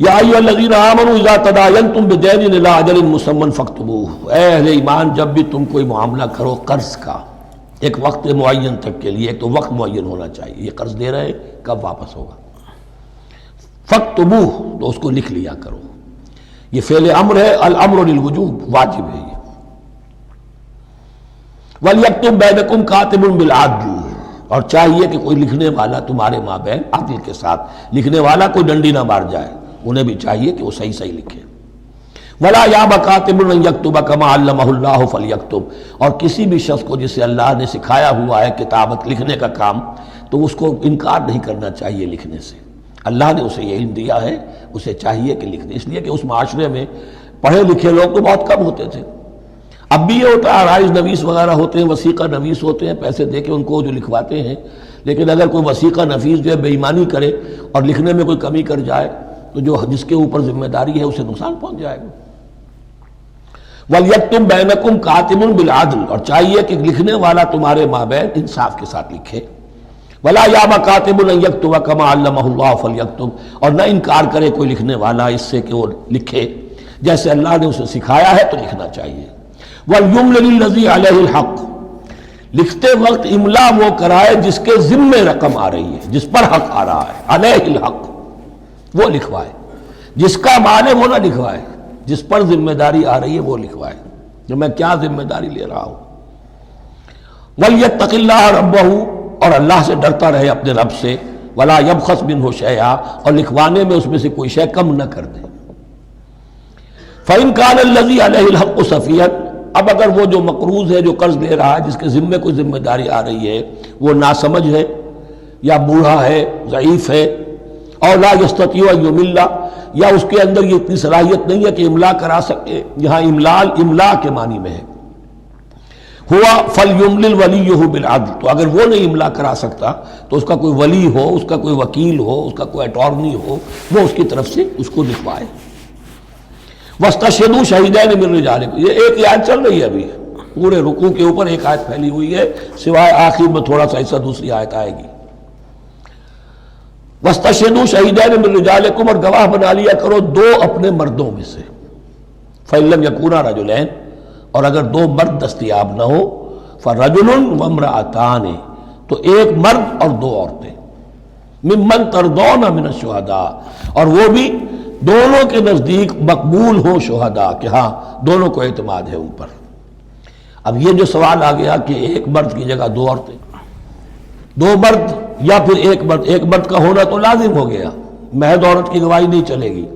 یا ایھا الذین آمنوا اذا تداینتم بدین الی اجل مسمى فاکتبوہ، اے اہل ایمان جب بھی تم کوئی معاملہ کرو قرض کا ایک وقت معین تک کے لیے، ایک تو وقت معین ہونا چاہیے، یہ قرض دے رہے ہیں کب واپس ہوگا، فاکتبوہ تو اس کو لکھ لیا کرو۔ یہ فعل امر ہے، الامر للوجوب، واجب ہے یہ۔ وَلْيَكْتُبْ بَيْنَكُمْ كَاتِبٌ بِالْعَدْلِ، اور چاہیے کہ کوئی لکھنے والا تمہارے مابین عدل کے ساتھ، لکھنے والا کوئی ڈنڈی نہ مار جائے، انہیں بھی چاہیے کہ وہ صحیح صحیح لکھے۔ وَلَا يَأْبَ كَاتِبٌ أَن يَكْتُبَ كَمَا عَلَّمَهُ اللَّهُ فَلْيَكْتُبْ، اور کسی بھی شخص کو جسے اللہ نے سکھایا ہوا ہے کتابت لکھنے کا کام، تو اس کو انکار نہیں کرنا چاہیے لکھنے سے، اللہ نے اسے یہ علم دیا ہے، اسے چاہیے کہ لکھنے، اس لیے کہ اس معاشرے میں پڑھے لکھے لوگ تو بہت کم ہوتے تھے۔ اب بھی یہ ہوتا ہے، عرائض نویس وغیرہ ہوتے ہیں، وثیقہ نویس ہوتے ہیں، پیسے دے کے ان کو جو لکھواتے ہیں، لیکن اگر کوئی وثیقہ نویس جو ہے بے ایمانی کرے اور لکھنے میں کوئی کمی کر جائے تو جو جس کے اوپر ذمہ داری ہے اسے نقصان پہنچ جائے گا۔ وَلْيَكْتُبْ بَيْنَكُمْ كَاتِبٌ بِالْعَدْلِ، اور چاہیے کہ لکھنے والا تمہارے مابین انصاف کے ساتھ لکھے۔ وَلَا يَأْبَ كَاتِبٌ أَن يَكْتُبَ كَمَا عَلَّمَهُ اللَّهُ فَلْيَكْتُبْ، اور نہ انکار کرے کوئی لکھنے والا اس سے کہ وہ لکھے جیسے اللہ نے اسے سکھایا ہے تو لکھنا چاہیے۔ وَلْيُمْلِلِ الَّذِي عَلَيْهِ الْحَقُّ، لکھتے وقت املا وہ کرائے جس کے ذمے رقم آ رہی ہے، جس پر حق آ رہا ہے، علیہ الحق، وہ لکھوائے، جس کا مال ہے وہ نہ لکھوائے، جس پر ذمہ داری آ رہی ہے وہ لکھوائے، کہ میں کیا ذمہ داری لے رہا ہوں۔ وَلْيَتَّقِ اللَّهَ رَبَّهُ، اور اللہ سے ڈرتا رہے اپنے رب سے، وَلَا يَبْخَسْ مِنْهُ شَيْئًا، اور لکھوانے میں اس میں سے کوئی شے کم نہ کر دے۔ فَإِنْ كَانَ الَّذِي عَلَيْهِ الْحَقُّ سَفِيهًا، اب اگر وہ جو مقروض ہے، جو قرض لے رہا ہے، جس کے ذمے کوئی ذمہ داری آ رہی ہے، وہ ناسمجھ ہے یا بوڑھا ہے، ضعیف ہے، اور لا يستطيع ان يمل، یا اس کے اندر یہ اتنی صلاحیت نہیں ہے کہ املا کرا سکے، یہاں املا کے معنی میں ہے، ہوا فَلْيُمْلِلْ وَلِيُّهُ بِالْعَدْلِ، تو اگر وہ نہیں املا کرا سکتا تو اس کا کوئی ولی ہو، اس کا کوئی وکیل ہو، اس کا کوئی اٹارنی ہو، وہ اس کی طرف سے اس کو لکھوائے۔ وَاسْتَشْهِدُوا شَهِيدَيْنِ مِن رِجَالِكُمْ، یہ ایک آیت چل رہی ہے ابھی، پورے رکوع کے اوپر ایک آیت پھیلی ہوئی ہے، سوائے آخر میں تھوڑا سا حصہ دوسری آیت آئے گی۔ وَاسْتَشْهِدُوا شَهِيدَيْنِ مِن رِجَالِكُمْ، اور گواہ بنا لیا کرو دو اپنے مردوں میں سے، فَإِن لَّمْ يَكُونَا رَجُلَيْنِ، اور اگر دو مرد دستیاب نہ ہو، فَرَجُلٌ وَامْرَأَتَانِ، تو ایک مرد اور دو عورتیں، مِمَّن تَرْضَوْنَ مِنَ الشُّهَدَاءِ، اور وہ بھی دونوں کے نزدیک مقبول ہوں شہداء، کہ ہاں دونوں کو اعتماد ہے ان پر۔ اب یہ جو سوال آ گیا کہ ایک مرد کی جگہ دو عورتیں، دو مرد یا پھر ایک مرد کا ہونا تو لازم ہو گیا، محض عورت کی گواہی نہیں چلے گی،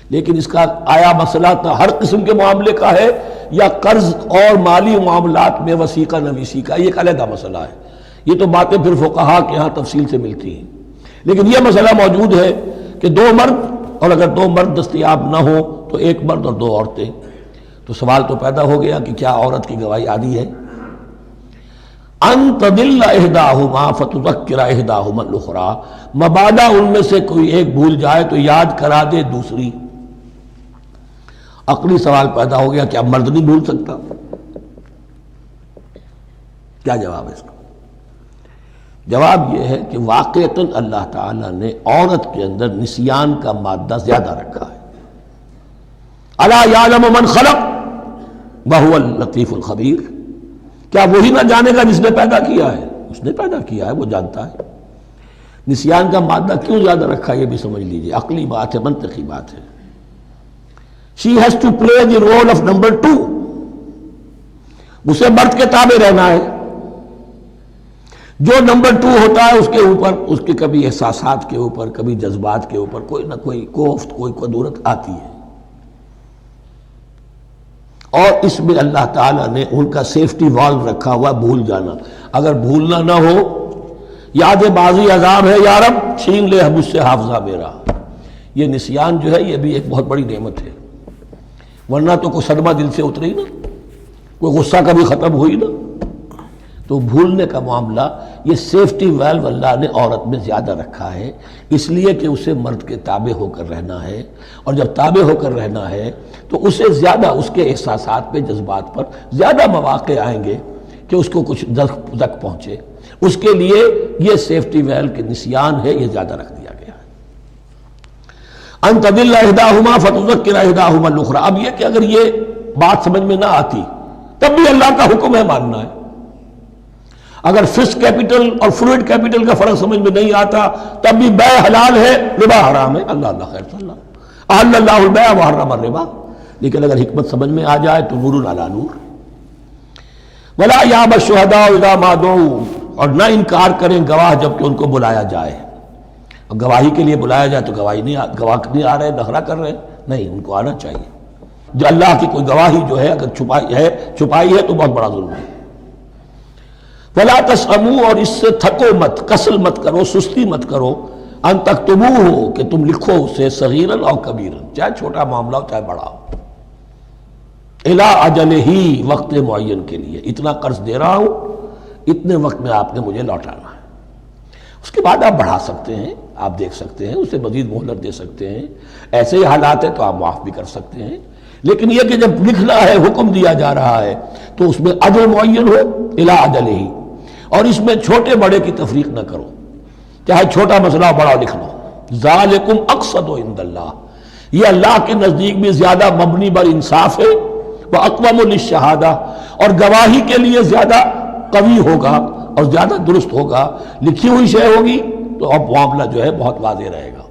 لیکن اس کا آیا مسئلہ ہر قسم کے معاملے کا ہے یا قرض اور مالی معاملات میں وثیقہ نویسی کا، یہ ایک علیحدہ مسئلہ ہے، یہ تو باتیں پھر فقہا کے ہاں تفصیل سے ملتی ہیں، لیکن یہ مسئلہ موجود ہے کہ دو مرد، اور اگر دو مرد دستیاب نہ ہو تو ایک مرد اور دو عورتیں، تو سوال تو پیدا ہو گیا کہ کیا عورت کی گواہی عادی ہے؟ ان تضل احداہما فتذکر احداہما الاخری، مبادا ان میں سے کوئی ایک بھول جائے تو یاد کرا دے دوسری۔ عقلی سوال پیدا ہو گیا، کیا مرد نہیں بھول سکتا؟ کیا جواب ہے اس کا؟ جواب یہ ہے کہ واقعتاً اللہ تعالیٰ نے عورت کے اندر نسیان کا مادہ زیادہ رکھا ہے۔ الا یعلم من خلق وهو اللطیف الخبیر، کیا وہی نہ جانے گا جس نے پیدا کیا ہے؟ اس نے پیدا کیا ہے، وہ جانتا ہے۔ نسیان کا مادہ کیوں زیادہ رکھا ہے یہ بھی سمجھ لیجئے، عقلی بات ہے، منطقی بات ہے۔ She has to play the role of number 2، اسے مرد کے تابع رہنا ہے، جو نمبر 2 ہوتا ہے اس کے اوپر، اس کے کبھی احساسات کے اوپر، کبھی جذبات کے اوپر کوئی نہ کوئی کوفت، کوئی قدورت آتی ہے، اور اس میں اللہ تعالیٰ نے ان کا سیفٹی والو رکھا ہوا، بھول جانا، اگر بھولنا نہ ہو، یاد بازی عذاب ہے یا رب چھین لے مجھ سے حافظہ میرا، یہ نسیان جو ہے یہ بھی ایک بہت بڑی نعمت ہے، ورنہ تو کوئی صدمہ دل سے اتری نا، کوئی غصہ کبھی ختم ہوئی نا، تو بھولنے کا معاملہ یہ سیفٹی ویلو اللہ نے عورت میں زیادہ رکھا ہے، اس لیے کہ اسے مرد کے تابع ہو کر رہنا ہے، اور جب تابع ہو کر رہنا ہے تو اسے زیادہ اس کے احساسات پہ، جذبات پر زیادہ مواقع آئیں گے کہ اس کو کچھ زک پہنچے، اس کے لیے یہ سیفٹی ویل کے نسیان ہے، یہ زیادہ رکھ دیا گیا ہے۔ ان تضل احداہما فتذکر احداہما الاخری. اب یہ کہ اگر یہ بات سمجھ میں نہ آتی تب بھی اللہ کا حکم ہے ماننا ہے. اگر فسک کیپٹل اور فلوئڈ کیپٹل کا فرق سمجھ میں نہیں آتا تب بھی بیع حلال ہے ربا حرام ہے. اللہ خیر صلی اللہ احل اللہ البیع وحرم الربا. لیکن اگر حکمت سمجھ میں آ جائے تو نور علی نور. ولا یاب الشہداء اذا ما دعوا. اور نہ انکار کریں گواہ جب کہ ان کو بلایا جائے. اب گواہی کے لیے بلایا جائے تو گواہ نہیں آ رہے, نخرہ کر رہے. نہیں, ان کو آنا چاہیے. جو اللہ کی کوئی گواہی جو ہے اگر چھپائی ہے تو بہت بڑا ظلم ہے. ولا تسأموا. اور اس سے تھکو مت, کسل مت کرو, سستی مت کرو. ان تکتبوہ کہ تم لکھو اسے صغیراً اور کبیراً, چاہے چھوٹا معاملہ ہو چاہے بڑا ہو. الی اجل ہی, وقت معین کے لیے. اتنا قرض دے رہا ہوں, اتنے وقت میں آپ نے مجھے لوٹانا ہے. اس کے بعد آپ بڑھا سکتے ہیں, آپ دیکھ سکتے ہیں, اسے مزید مہلت دے سکتے ہیں. ایسے ہی حالات ہیں تو آپ معاف بھی کر سکتے ہیں. لیکن یہ کہ جب لکھنا ہے, حکم دیا جا رہا ہے تو اس میں اجل معین ہو, الی اجل ہی. اور اس میں چھوٹے بڑے کی تفریق نہ کرو, چاہے چھوٹا مسئلہ بڑا لکھ لو. ذالکم اقسط عند اللہ. یہ اللہ کے نزدیک بھی زیادہ مبنی بر انصاف ہے. واقوم للشہادہ. اور گواہی کے لیے زیادہ قوی ہوگا اور زیادہ درست ہوگا. لکھی ہوئی شے ہوگی تو اب معاملہ جو ہے بہت واضح رہے گا.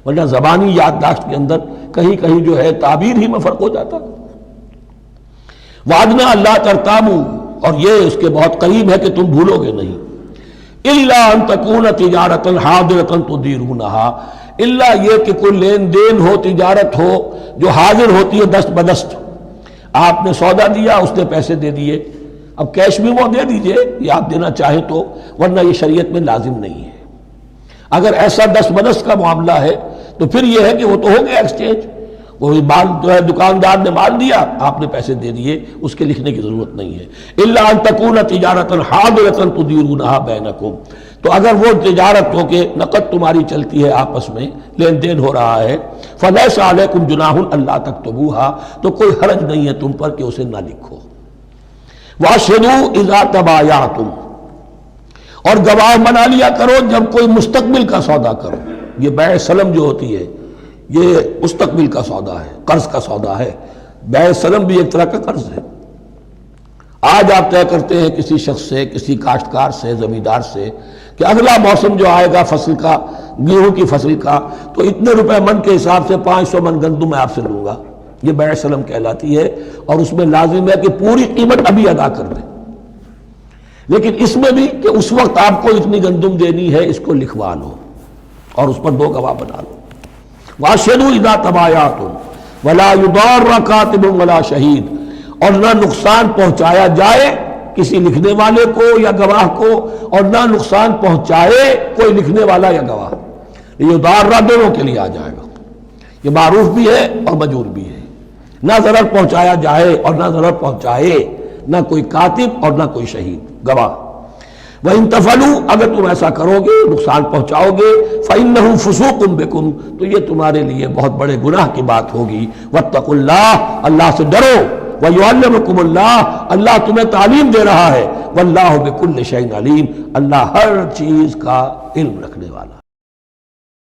ورنہ زبانی یادداشت کے اندر کہیں کہیں جو ہے تعبیر ہی میں فرق ہو جاتا. وعدنا اللہ ترتابوا. اور یہ اس کے بہت قریب ہے کہ تم بھولو گے نہیں. الا ان تکون تجارۃ حاضرۃ تدیرونھا. الا یہ کہ کوئی لین دین ہو, تجارت ہو جو حاضر ہوتی ہے دست بدست. آپ نے سودا دیا, اس نے پیسے دے دیے, اب کیش بھی وہ دے دیجئے یا آپ دینا چاہیں تو, ورنہ یہ شریعت میں لازم نہیں ہے. اگر ایسا دست بدست کا معاملہ ہے تو پھر یہ ہے کہ وہ تو ہو گیا ایکسچینج. وہ مال جو ہے دکاندار نے مال دیا, آپ نے پیسے دے دیے, اس کے لکھنے کی ضرورت نہیں ہے. الا ان تکون تجارۃ حاضرۃ تدیرونھا بینکم. تو اگر وہ تجارت ہو کہ نقد تمہاری چلتی ہے, آپس میں لین دین ہو رہا ہے, فلیس علیکم جناح الا تکتبوھا. تو کوئی حرج نہیں ہے تم پر کہ اسے نہ لکھو. واشہدوا اذا تبایعتم. اور گواہ بنا لیا کرو جب کوئی مستقبل کا سودا کرو. یہ بیع سلم جو ہوتی ہے یہ مستقبل کا سودا ہے, قرض کا سودا ہے. بیع سلم بھی ایک طرح کا قرض ہے. آج آپ طے کرتے ہیں کسی شخص سے, کسی کاشتکار سے, زمیندار سے کہ اگلا موسم جو آئے گا فصل کا, گیہوں کی فصل کا, تو اتنے روپے من کے حساب سے 500 من گندم میں آپ سے لوں گا. یہ بیع سلم کہلاتی ہے. اور اس میں لازم ہے کہ پوری قیمت ابھی ادا کر دیں. لیکن اس میں بھی کہ اس وقت آپ کو اتنی گندم دینی ہے, اس کو لکھوا لو اور اس پر 2 گواہ بنا لو. واشہدوا اذا تبایعتم ولا یضار کاتب ولا شہید. اور نہ نقصان پہنچایا جائے کسی لکھنے والے کو یا گواہ کو, اور نہ نقصان پہنچائے کوئی لکھنے والا یا گواہ. یضار دونوں کے لیے آ جائے گا. یہ معروف بھی ہے اور مجور بھی ہے. نہ ضرر پہنچایا جائے اور نہ ضرر پہنچائے, نہ کوئی کاتب اور نہ کوئی شہید گواہ. وَإِن تَفْعَلُوا. اگر تم ایسا کرو گے, نقصان پہنچاؤ گے, فَإِنَّهُ فُسُوقٌ بِكُمْ. تو یہ تمہارے لیے بہت بڑے گناہ کی بات ہوگی. وَاتَّقُوا اللَّهَ. اللہ سے ڈرو. وَيُعَلِّمُكُمُ اللَّهُ. اللہ تمہیں تعلیم دے رہا ہے. وَاللَّهُ بِكُلِّ شَيْءٍ عَلِيمٌ. اللہ ہر چیز کا علم رکھنے والا.